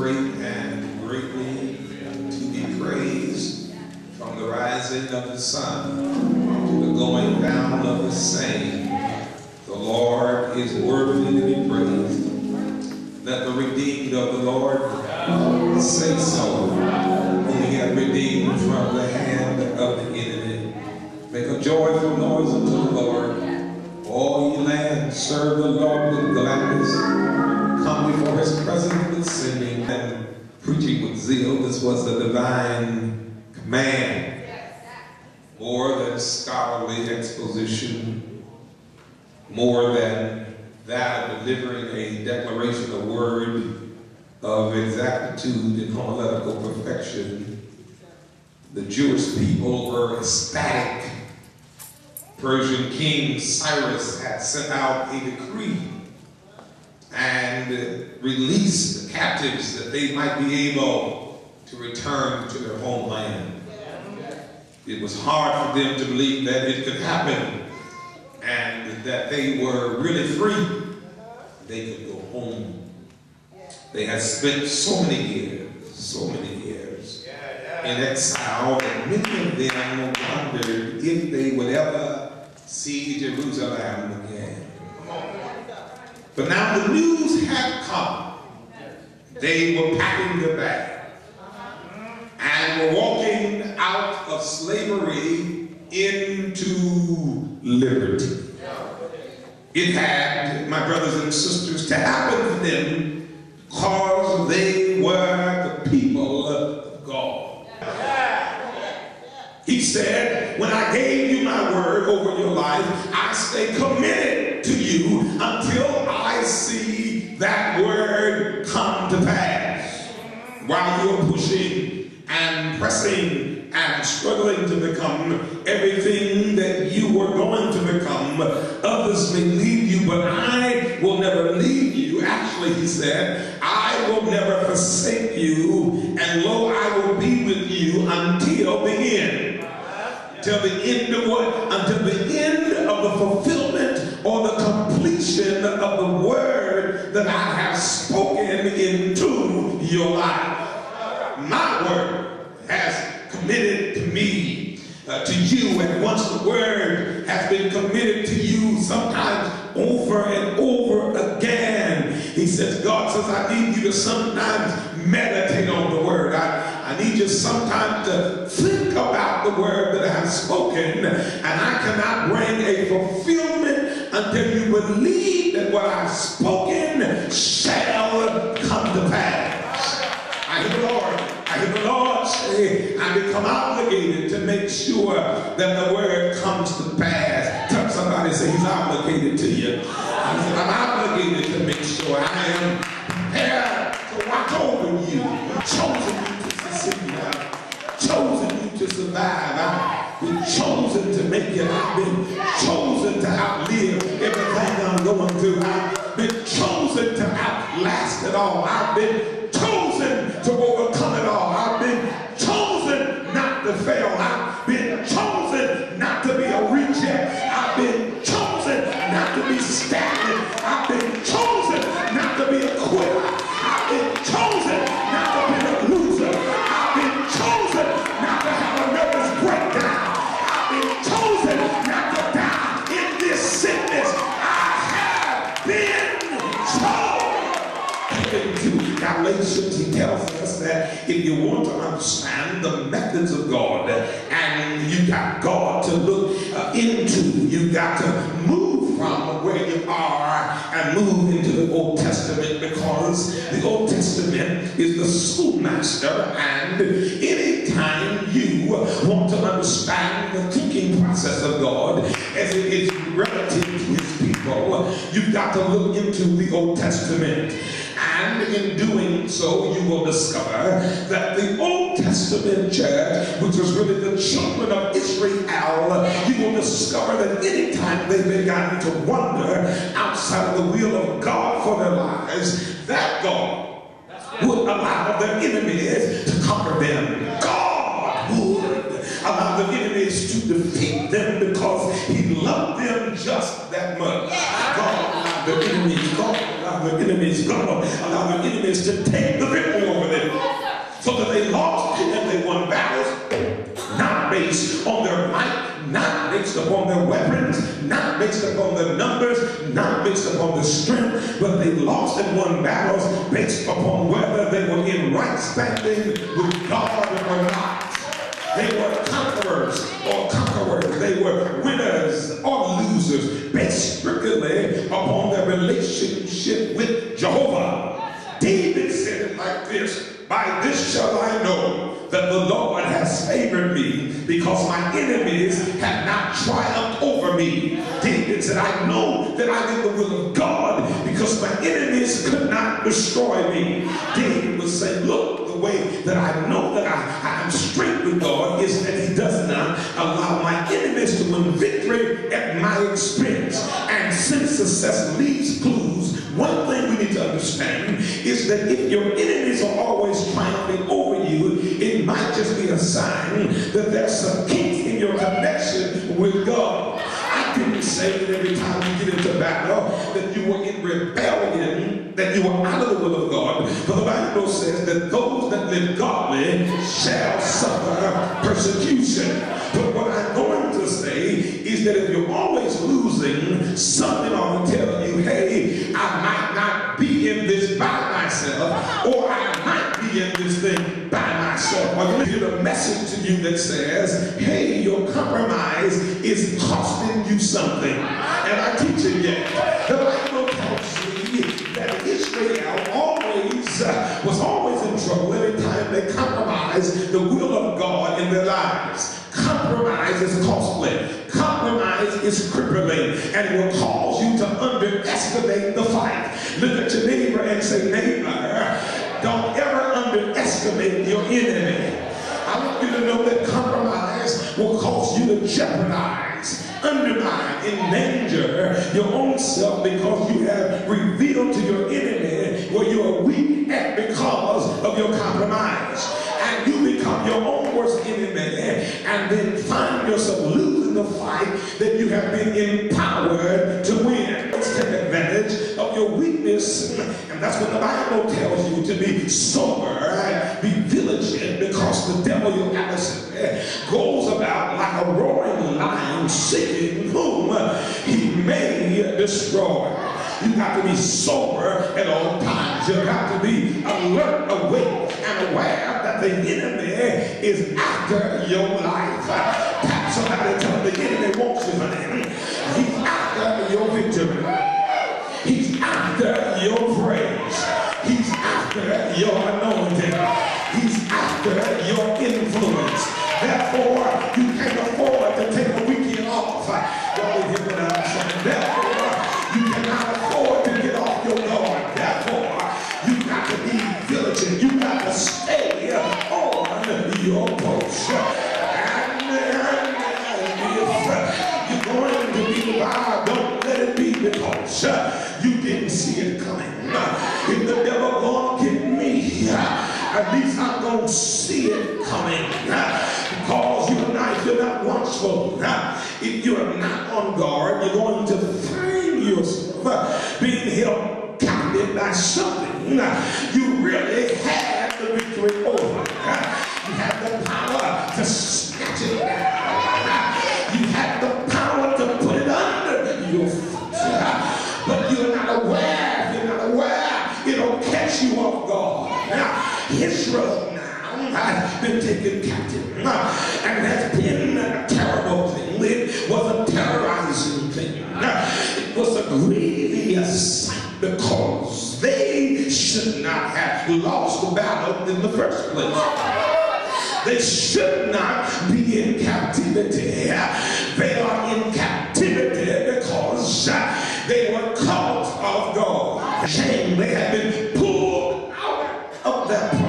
great and greatly to be praised, from the rising of the sun to the going down of the same. The Lord is worthy to be praised. Let the redeemed of the Lord say so, whom he hath redeemed from the hand of the enemy. Make a joyful noise unto the Lord. All ye lands, serve the Lord with gladness. Come before his presence with singing and preaching with zeal. This was a divine command. More than scholarly exposition, more than that of delivering a declaration, a word of exactitude and homiletical perfection. The Jewish people were ecstatic. Persian King Cyrus had sent out a decree and released the captives that they might be able to return to their homeland. It was hard for them to believe that it could happen and that they were really free. They could go home. They had spent so many years in exile that many of them wondered if they would ever see Jerusalem again. But now the news had come. They were packing their bag and were walking out of slavery into liberty. It had, my brothers and sisters, to happen for them because they were the people of God. He said, when I gave you my word over your life, I stay committed to you until I see that word come to pass. While you're pushing and pressing and struggling to become everything that you were going to become, others may leave you, but I will never leave you. Actually, he said, I will never forsake you, and lo, I will be with you until the end. Till the end of what? Until the end of the fulfillment or the completion of the word that I have spoken into your life. My word has committed to me, to you, and once the word has been committed to you, sometimes over and over again, he says, God says, I need you to sometimes meditate on the word. I need you sometimes to think about the word that I have spoken, and I cannot bring a fulfillment until you believe that what I've spoken shall come to pass. I hear the Lord say, I become obligated to make sure that the word comes to pass. Tell somebody, say, he's obligated to you. I said, I'm obligated to make sure I am prepared to watch over you. I've chosen you to succeed. I've chosen you to survive. I've been chosen to make it. I've been chosen to outlive everything I'm going through. I've been chosen to outlast it all. I've been chosen to overcome it all. I've been chosen not to fail. I've been chosen not to be a reject. I've been chosen not to be stagnant. I've been chosen not to be a quitter. I've been chosen not to be a loser. I've been chosen not to have a nervous breakdown. I've been chosen not to die in this sickness. I have been chosen. In Galatians, he tells us that if you want to understand the methods of God, and you got God to look into, you got to move from where you are and move into the Old Testament, because the Old Testament is the schoolmaster, and anytime you want to understand the thinking process of God as it is relative to his people, you've got to look into the Old Testament. And in doing so, you will discover that the Old Testament church, which was really the children of Israel, you will discover that anytime they began to wander outside of the will of God for their lives, that God would allow their enemies to conquer them. God would allow the enemies to defeat them because he loved them just that much. God allowed their enemies, God allowed their enemies, God allowed their enemies to take the victory over upon their weapons, not based upon the numbers, not based upon the strength, but they lost and won battles based upon whether they were in right standing with God or not. They were conquerors or conquerors. They were winners or losers based strictly upon their relationship with Jehovah. David said it like this: by this shall I know that the Lord has favored me, because my enemies have not triumphed over me. David said, I know that I'm in the will of God because my enemies could not destroy me. David was saying, look, the way that I know that I'm straight with God is that he does not allow my enemies to win victory at my expense. And since success leaves clues, one thing we need to understand is that if your enemies are always triumphing over you, it might just be a sign that there's some kinks in your connection with God. I didn't say that every time you get into battle that you were in rebellion, that you were out of the will of God. For the Bible says that those that live godly shall suffer persecution. But what I'm going to say is that if you're always losing, something ought to tell you, hey, I might not be in this by myself, or I might be in this thing by myself. Or you hear a message to you that says, hey, your compromise is costing you something. And I teach it yet. The Bible tells me that Israel was always in trouble every time they compromised the will of God in their lives. Compromise is costly. Compromise is crippling, and it will cause you to underestimate the fight. Look at your neighbor and say, neighbor, don't ever underestimate your enemy. I want you to know that compromise will cause you to jeopardize, undermine, endanger your own self, because you have revealed to your enemy where you are weak at because of your compromise. And you become your own worst enemy, and then find yourself losing the fight that you have been empowered to win. Let's take advantage of your weakness, and that's what the Bible tells you, to be sober, be vigilant, because the devil, your adversary, goes about like a roaring lion, seeking whom he may destroy. You got to be sober at all times. You got to be alert, awake, and aware that the enemy is after your life. Tap somebody, tell them the enemy wants you, honey. He's after your victory. He's after your praise. He's after your anointing. He's after your influence. Therefore, you can't afford to take a weekend off. Y'all hear what I'm saying? Therefore, you cannot afford to get off your guard. Therefore, you got to be vigilant. You got to stay on your post. And if you're going to be wild, don't let it be because you didn't see it coming. If the devil gonna get me, at least I'm gonna see it coming. Because you're not watchful. If you're not on guard, you're going to find yourself being held captive by something you really had the victory over. You had the power to snatch it down. You had the power to put it under your foot. But you're not aware. If you're not aware, it'll catch you off guard. Now, Israel has been taken captive, and has been a terrible thing. It was a terrorizing thing. It was a grievous sight, because they should not have lost the battle in the first place. They should not be in captivity. They are in captivity because they were caught off guard. Shame, they had been pulled out of their place.